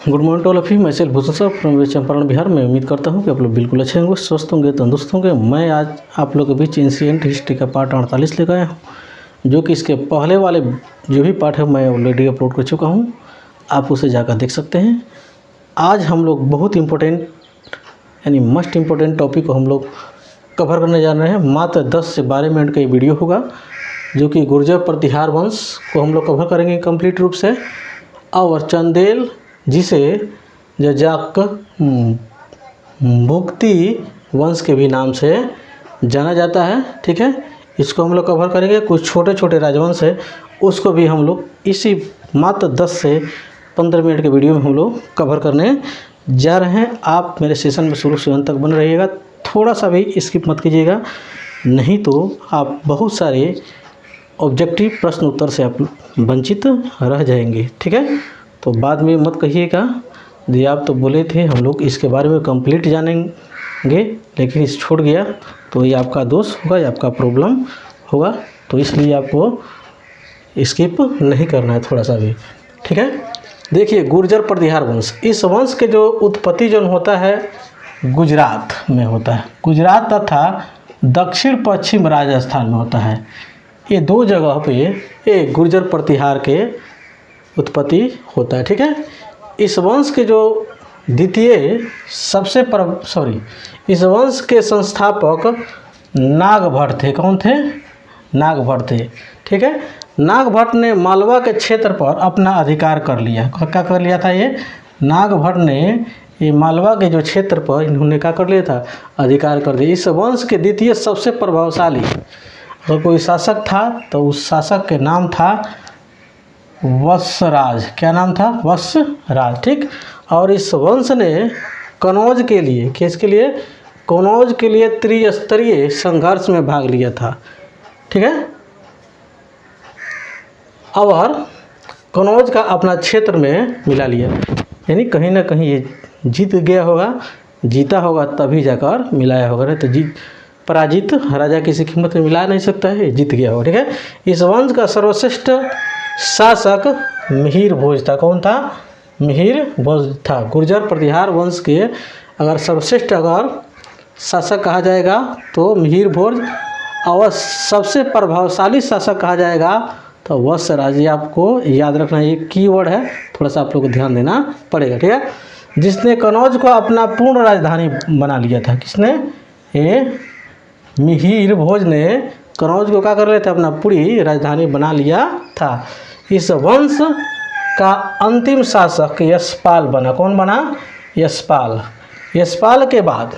Good morning to all of you. मैं सेल भूषण साहब from Champaran Bihar में उम्मीद करता हूँ कि आप लोग बिल्कुल अच्छे होंगे, स्वस्थ होंगे, तंदुरुस्त होंगे। मैं आज आप लोग के बीच एंशिएंट हिस्ट्री का पार्ट 48 लेकर आया हूँ, जो कि इसके पहले वाले जो भी पार्ट है मैं ऑलरेडी अपलोड कर चुका हूँ, आप उसे जाकर देख सकते हैं। आज हम लोग बहुत इंपॉर्टेंट यानी मस्ट इम्पोर्टेंट टॉपिक को हम लोग कवर करने जा रहे हैं। मात्र 10 से 12 मिनट का ये वीडियो होगा, जो कि गुर्जर प्रतिहार वंश को हम लोग कवर करेंगे कंप्लीट रूप से, और चंदेल जिसे जजाक भुक्ति वंश के भी नाम से जाना जाता है। ठीक है, इसको हम लोग कवर करेंगे। कुछ छोटे छोटे राजवंश है, उसको भी हम लोग इसी मात्र 10 से 15 मिनट के वीडियो में हम लोग कवर करने जा रहे हैं। आप मेरे सेशन में शुरू से अंत तक बने रहिएगा, थोड़ा सा भी स्किप मत कीजिएगा, नहीं तो आप बहुत सारे ऑब्जेक्टिव प्रश्न उत्तर से आप वंचित रह जाएंगे। ठीक है, तो बाद में मत कहिएगा जी आप तो बोले थे हम लोग इसके बारे में कंप्लीट जानेंगे लेकिन इस छूट गया, तो ये आपका दोष होगा, ये आपका प्रॉब्लम होगा। तो इसलिए आपको स्किप नहीं करना है थोड़ा सा भी। ठीक है, देखिए गुर्जर प्रतिहार वंश, इस वंश के जो उत्पत्ति जो होता है गुजरात में होता है। गुजरात तथा दक्षिण पश्चिम राजस्थान में होता है। ये दो जगह पे ये गुर्जर प्रतिहार के उत्पत्ति होता है। ठीक है, इस वंश के जो द्वितीय इस वंश के संस्थापक नागभट्ट थे। कौन थे? नागभट्ट थे। ठीक है, नागभट्ट ने मालवा के क्षेत्र पर अपना अधिकार कर लिया। क्या कर लिया था? ये नागभट्ट ने ये मालवा के जो क्षेत्र पर इन्होंने क्या कर लिया था? अधिकार कर दिया। इस वंश के द्वितीय सबसे प्रभावशाली अगर कोई शासक था तो उस शासक के नाम था वत्सराज। क्या नाम था? वत्सराज। ठीक, और इस वंश ने कनौज के लिए, किसके लिए? कनौज के लिए त्रिस्तरीय संघर्ष में भाग लिया था। ठीक है, और कनौज का अपना क्षेत्र में मिला लिया, यानी कहीं ना कहीं ये जीत गया होगा, जीता होगा तभी जाकर मिलाया होगा, नहीं तो पराजित राजा किसी कीमत में मिला नहीं सकता है, जीत गया होगा। ठीक है, इस वंश का सर्वश्रेष्ठ शासक मिहिर भोज था। कौन था? मिहिर भोज था। गुर्जर प्रतिहार वंश के अगर सर्वश्रेष्ठ अगर शासक कहा जाएगा तो मिहिर भोज, और सबसे प्रभावशाली शासक कहा जाएगा तो वत्सराज। ये आपको याद रखना, ये कीवर्ड है, थोड़ा सा आप लोग को ध्यान देना पड़ेगा। ठीक है, जिसने कनौज को अपना पूर्ण राजधानी बना लिया था। किसने? ये मिहिर भोज ने कनौज को क्या कर रहे थे? अपना पूरी राजधानी बना लिया था। इस वंश का अंतिम शासक यशपाल बना। कौन बना? यशपाल। यशपाल के बाद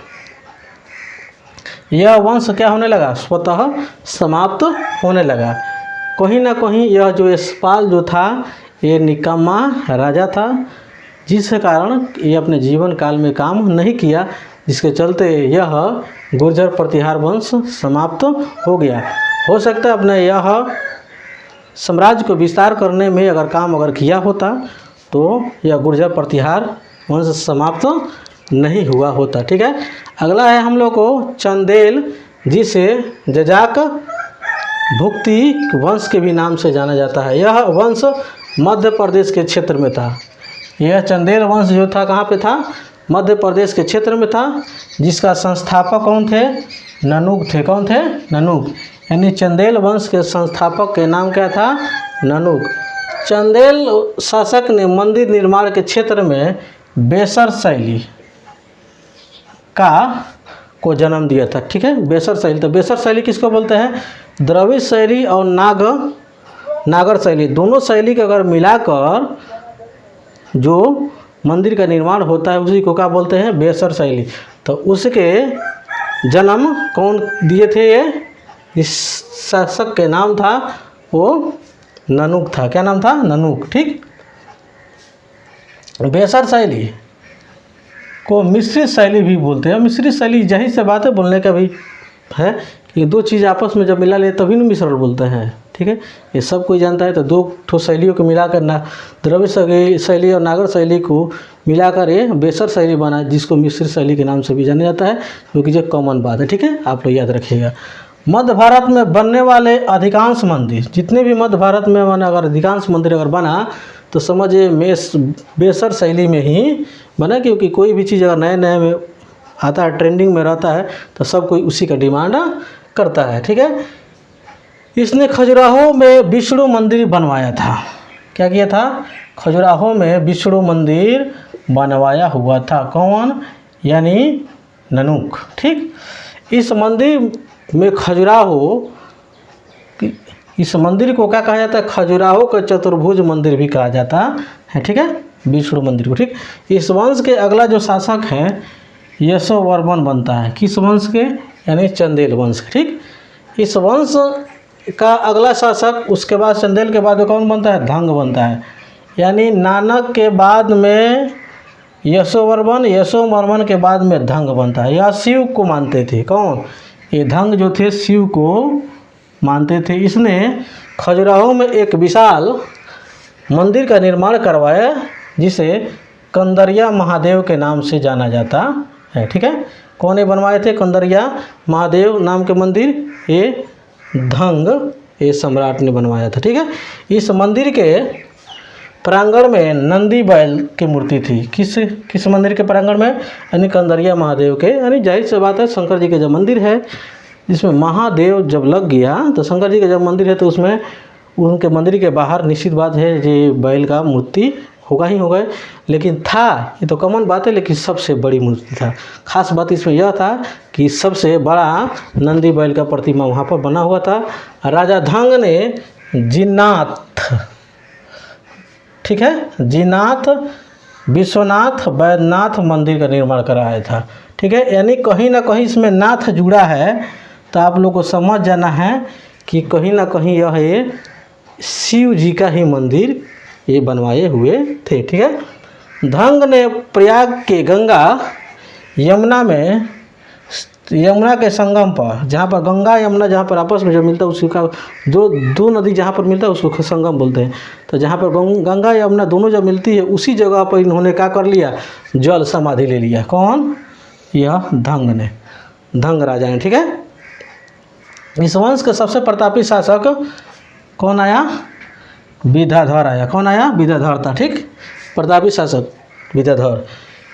यह वंश क्या होने लगा? स्वतः समाप्त होने लगा। कहीं ना कहीं यह जो यशपाल जो था ये निकम्मा राजा था, जिस कारण ये अपने जीवन काल में काम नहीं किया, जिसके चलते यह गुर्जर प्रतिहार वंश समाप्त हो गया। हो सकता है अपने यह साम्राज्य को विस्तार करने में अगर किया होता तो यह गुर्जर प्रतिहार वंश समाप्त नहीं हुआ होता। ठीक है, अगला है हम लोग को चंदेल, जिसे जजाक भुक्ति वंश के भी नाम से जाना जाता है। यह वंश मध्य प्रदेश के क्षेत्र में था। यह चंदेल वंश जो था कहाँ पे था? मध्य प्रदेश के क्षेत्र में था, जिसका संस्थापक कौन थे? ननुक थे। कौन थे? ननुक। यानी चंदेल वंश के संस्थापक के नाम क्या था? ननुक। चंदेल शासक ने मंदिर निर्माण के क्षेत्र में बेसर शैली को जन्म दिया था। ठीक है, बेसर शैली। तो बेसर शैली किसको बोलते हैं? द्रविड़ शैली और नागर शैली, दोनों शैली के अगर मिलाकर जो मंदिर का निर्माण होता है उसी को क्या बोलते हैं? बेसर शैली। तो उसके जन्म कौन दिए थे? ये इस शासक के नाम था वो ननुक था। क्या नाम था? ननुक। ठीक, बेसर शैली को मिश्रित शैली भी बोलते हैं। मिश्रित शैली यही से बात है, बोलने का भी है कि दो चीज़ आपस में जब मिला ले तभी ना मिश्रण बोलते हैं। ठीक है, ये सब कोई जानता है। तो दो ठो शैलियों को मिलाकर द्रविड़ शैली और नागर शैली को मिलाकर ये बेसर शैली बना, जिसको मिश्रित शैली के नाम से भी जाना जाता है, क्योंकि जो कॉमन बात है। ठीक है, आप लोग याद रखिएगा। मध्य भारत में बनने वाले अधिकांश मंदिर, जितने भी मध्य भारत में अगर अधिकांश मंदिर अगर बना तो समझिए बेसर शैली में ही बना, क्योंकि कोई भी चीज़ अगर नए नए में आता है, ट्रेंडिंग में रहता है, तो सब कोई उसी का डिमांड करता है। ठीक है। इसने खजुराहो में विष्णु मंदिर बनवाया था। क्या किया था? खजुराहो में विष्णु मंदिर बनवाया हुआ था। कौन? यानी ननूक। ठीक। इस मंदिर में खजुराहो, इस मंदिर को क्या कहा जाता है? खजुराहो का चतुर्भुज मंदिर भी कहा जाता है। ठीक है, विष्णु मंदिर को। ठीक। इस वंश के अगला जो शासक है यशोवर्मन बनता है। किस वंश के? यानी चंदेल वंश। ठीक। इस वंश का अगला शासक, उसके बाद चंदेल के बाद कौन बनता है? धंग बनता है। यानी नानक के बाद में यशोवर्मन, यशोवर्मन के बाद में धंग बनता है। यह शिव को मानते थे। कौन? ये धंग जो थे शिव को मानते थे। इसने खजुराहो में एक विशाल मंदिर का निर्माण करवाया, जिसे कंदरिया महादेव के नाम से जाना जाता है। ठीक है। कौन बनवाए थे? कंदरिया महादेव नाम के मंदिर, ये धंग, ये सम्राट ने बनवाया था। ठीक है। इस मंदिर के प्रांगण में नंदी बैल की मूर्ति थी। किस मंदिर के प्रांगण में? यानी कंदरिया महादेव के। यानी जाहिर सी बात है, शंकर जी का जब मंदिर है, जिसमें महादेव जब लग गया, तो शंकर जी का जब मंदिर है तो उसमें उनके मंदिर के बाहर निश्चित बात है ये बैल का मूर्ति होगा ही होगा। लेकिन था, ये तो कॉमन बात है, लेकिन सबसे बड़ी मूर्ति था। खास बात इसमें यह था कि सबसे बड़ा नंदी बैल का प्रतिमा वहाँ पर बना हुआ था। राजा धंग ने जिनाथ, ठीक है, जिनाथ विश्वनाथ बैद्यनाथ मंदिर का निर्माण कराया था। ठीक है। यानी कहीं ना कहीं इसमें नाथ जुड़ा है, तो आप लोग को समझ जाना है कि कहीं ना कहीं यह ये शिव जी का ही मंदिर ये बनवाए हुए थे। ठीक है। धंग ने प्रयाग के गंगा यमुना में, यमुना के संगम पर, जहाँ पर गंगा यमुना जहाँ पर आपस में जो मिलता है उसका दो नदी जहाँ पर मिलता है उसको संगम बोलते हैं। तो जहाँ पर गंगा यमुना दोनों जब मिलती है, उसी जगह पर इन्होंने क्या कर लिया? जल समाधि ले लिया। कौन? यह धंग ने, धंग राजा ने। ठीक है। इस वंश का सबसे प्रतापी शासक कौन आया? विद्याधर आया। कौन आया? विद्याधर था। ठीक। प्रतापी शासक विद्याधर,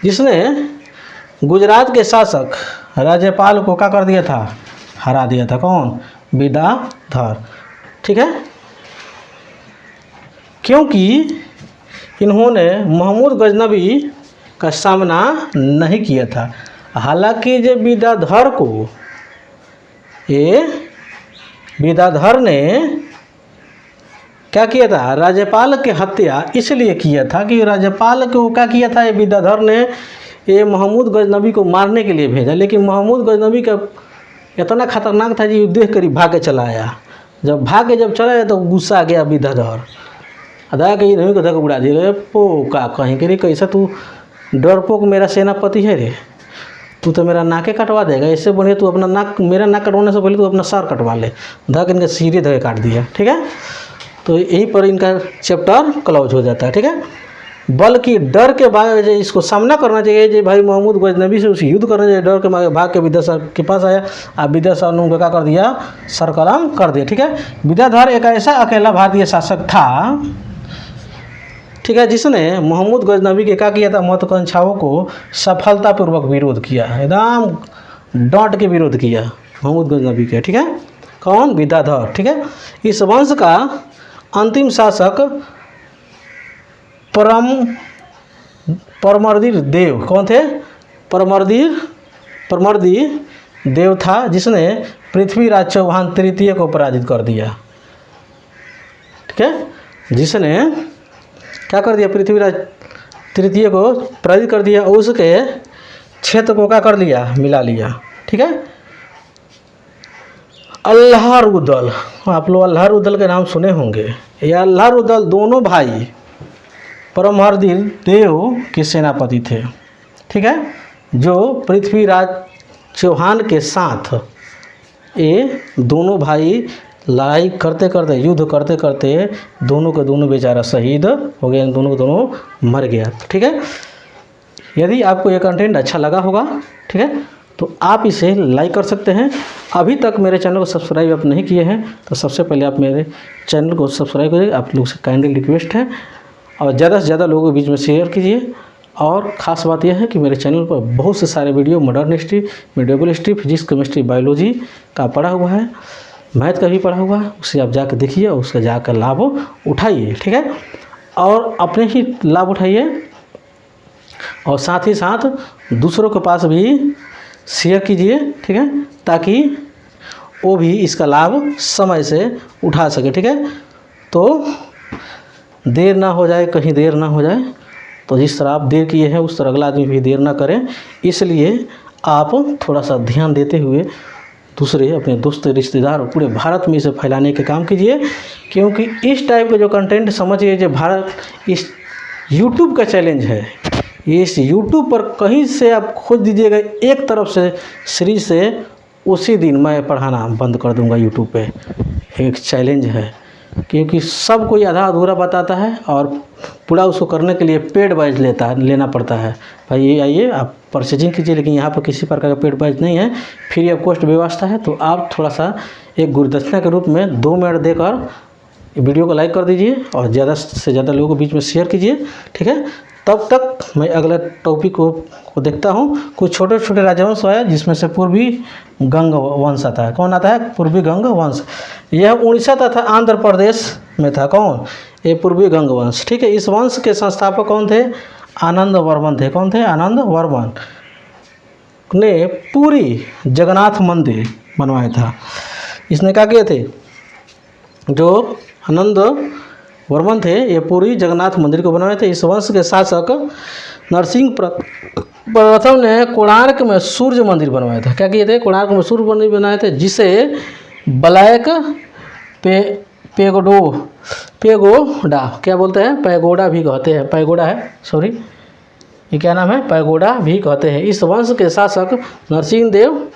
जिसने गुजरात के शासक राज्यपाल को क्या कर दिया था? हरा दिया था। कौन? विद्याधर। ठीक है। क्योंकि इन्होंने महमूद गजनबी का सामना नहीं किया था। हालांकि जब विद्याधर ने क्या किया था? राज्यपाल की हत्या इसलिए किया था कि राज्यपाल को क्या किया था? ये विद्याधर ने ये महमूद गजनबी को मारने के लिए भेजा, लेकिन महमूद गजनबी का इतना खतरनाक था जी, देख कर ही भाग के चला आया। जब चला आया तो गुस्सा आ गया विद्याधर, अदा के नहीं को धक उड़ा दिया। पोका कहीं के रे, कैसा तू डरपोक मेरा सेनापति है रे, तू तो मेरा नाके कटवा देगा। इससे बढ़िया तू अपना नाक, मेरा नाक कटवाने से पहले तू अपना सर कटवा ले। धक इनका सीधे धके काट दिया। ठीक है। तो यहीं पर इनका चैप्टर क्लोज हो जाता है। ठीक है। बल्कि डर के भाग इसको सामना करना चाहिए जी भाई, महमूद गजनबी से उसे युद्ध करना चाहिए। डर के भाग के विद्याधर के पास आया, अब विद्याधर ने उनको क्या कर दिया? सरकलम कर दिया। ठीक है। विद्याधर एक ऐसा अकेला भारतीय शासक था, ठीक है, जिसने महमूद गजनबी के क्या किया था? महत्वाकांक्षाओं को सफलतापूर्वक विरोध किया, एकदम डॉट के विरोध किया महमूद गजनबी के। ठीक है। कौन? विद्याधर। ठीक है। इस वंश का अंतिम शासक परमर्दिर देव कौन थे? परमर्दी देव था, जिसने पृथ्वीराज चौहान तृतीय को पराजित कर दिया। ठीक है। जिसने क्या कर दिया? पृथ्वीराज तृतीय को पराजित कर दिया और उसके क्षेत्र को क्या कर लिया? मिला लिया। ठीक है। अल्लाहरुदल, आप लोग अल्लाहरुदल के नाम सुने होंगे। ये अल्लाहरुदल दोनों भाई परमहरदिल देव के सेनापति थे। ठीक है। जो पृथ्वीराज चौहान के साथ ये दोनों भाई लड़ाई करते करते, युद्ध करते करते दोनों के दोनों बेचारा शहीद हो गए, दोनों के दोनों मर गया। ठीक है। यदि आपको ये कंटेंट अच्छा लगा होगा, ठीक है, तो आप इसे लाइक कर सकते हैं। अभी तक मेरे चैनल को सब्सक्राइब आप नहीं किए हैं तो सबसे पहले आप मेरे चैनल को सब्सक्राइब करें। आप लोग से काइंडली रिक्वेस्ट है। और ज़्यादा से ज़्यादा लोगों के बीच में शेयर कीजिए। और ख़ास बात यह है कि मेरे चैनल पर बहुत से सारे video modern history, medieval history, physics, chemistry, biology का पढ़ा हुआ है, मैथ का भी पढ़ा हुआ है। उसे आप जाकर देखिए और उसका जाकर लाभ उठाइए, ठीक है। और अपने ही लाभ उठाइए और साथ ही साथ दूसरों के पास भी शेयर कीजिए, ठीक है, ताकि वो भी इसका लाभ समय से उठा सके, ठीक है। तो देर ना हो जाए, कहीं देर ना हो जाए। तो जिस तरह आप देर किए हैं उस तरह अगला आदमी भी देर ना करें, इसलिए आप थोड़ा सा ध्यान देते हुए दूसरे अपने दोस्त रिश्तेदार और पूरे भारत में इसे फैलाने के काम कीजिए। क्योंकि इस टाइप का जो कंटेंट समझिए जो भारत इस यूट्यूब का चैलेंज है, इस यूट्यूब पर कहीं से आप खोज दीजिएगा एक तरफ से सीरीज से, उसी दिन मैं पढ़ाना बंद कर दूंगा यूट्यूब पे। एक चैलेंज है, क्योंकि सब कोई आधा अधूरा बताता है और पूरा उसको करने के लिए पेड बैच लेना पड़ता है। भाई ये आइए आप परचेजिंग कीजिए, लेकिन यहाँ पर किसी प्रकार का पेड बैच नहीं है, फ्री ऑफ कॉस्ट व्यवस्था है। तो आप थोड़ा सा एक गुरुदक्षिणा के रूप में 2 मिनट देकर वीडियो को लाइक कर दीजिए और ज़्यादा से ज़्यादा लोगों के बीच में शेयर कीजिए, ठीक है। तब तक मैं अगले टॉपिक को देखता हूँ। कुछ छोटे छोटे राजवंश आया जिसमें से पूर्वी गंग वंश आता है। कौन आता है? पूर्वी गंग वंश। यह उड़ीसा तथा आंध्र प्रदेश में था। कौन? ये पूर्वी गंग वंश, ठीक है। इस वंश के संस्थापक कौन थे? आनंद वर्मन थे। कौन थे? आनंद वर्मन ने पूरी जगन्नाथ मंदिर बनवाया था। इसने क्या किए थे? जो आनंद वर्मन थे ये पूरी जगन्नाथ मंदिर को बनवाए थे। इस वंश के शासक नरसिंह प्रथम ने कोणार्क में सूर्य मंदिर बनवाया था। क्या किए थे? कोणार्क में सूर्य मंदिर बनाए थे, जिसे ब्लैक पैगोडा क्या बोलते हैं? पैगोडा भी कहते हैं। पैगोडा है, सॉरी, ये क्या नाम है? पैगोडा भी कहते हैं। इस वंश के शासक नरसिंह देव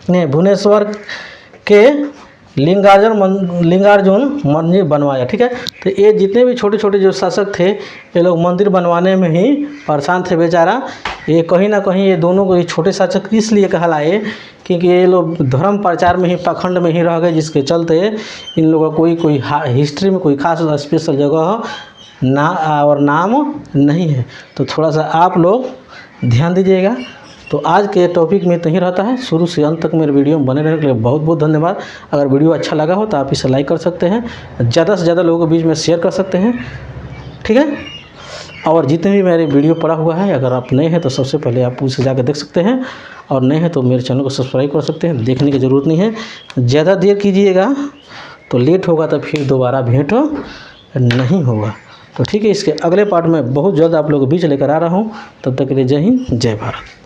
ने भुवनेश्वर के लिंगार्जुन मंदिर बनवाया, ठीक है। तो ये जितने भी छोटे छोटे जो शासक थे ये लोग मंदिर बनवाने में ही परेशान थे बेचारा। ये कहीं ना कहीं ये दोनों को, ये छोटे शासक इसलिए कहलाए क्योंकि ये लोग धर्म प्रचार में ही, पाखंड में ही रह गए, जिसके चलते इन लोगों का कोई हिस्ट्री में कोई खास स्पेशल जगह ना और नाम नहीं है। तो थोड़ा सा आप लोग ध्यान दीजिएगा। तो आज के टॉपिक में इतना ही रहता है। शुरू से अंत तक मेरे वीडियो में बने रहने के लिए बहुत बहुत धन्यवाद। अगर वीडियो अच्छा लगा हो तो आप इसे लाइक कर सकते हैं, ज़्यादा से ज़्यादा लोगों के बीच में शेयर कर सकते हैं, ठीक है। और जितने भी मेरे वीडियो पड़ा हुआ है, अगर आप नए हैं तो सबसे पहले आप उसे जाकर देख सकते हैं, और नए हैं तो मेरे चैनल को सब्सक्राइब कर सकते हैं। देखने की ज़रूरत नहीं है, ज़्यादा देर कीजिएगा तो लेट होगा तो फिर दोबारा भेंट नहीं होगा। तो ठीक है, इसके अगले पार्ट में बहुत जल्द आप लोगों के बीच लेकर आ रहा हूँ। तब तक के लिए जय हिंद, जय भारत।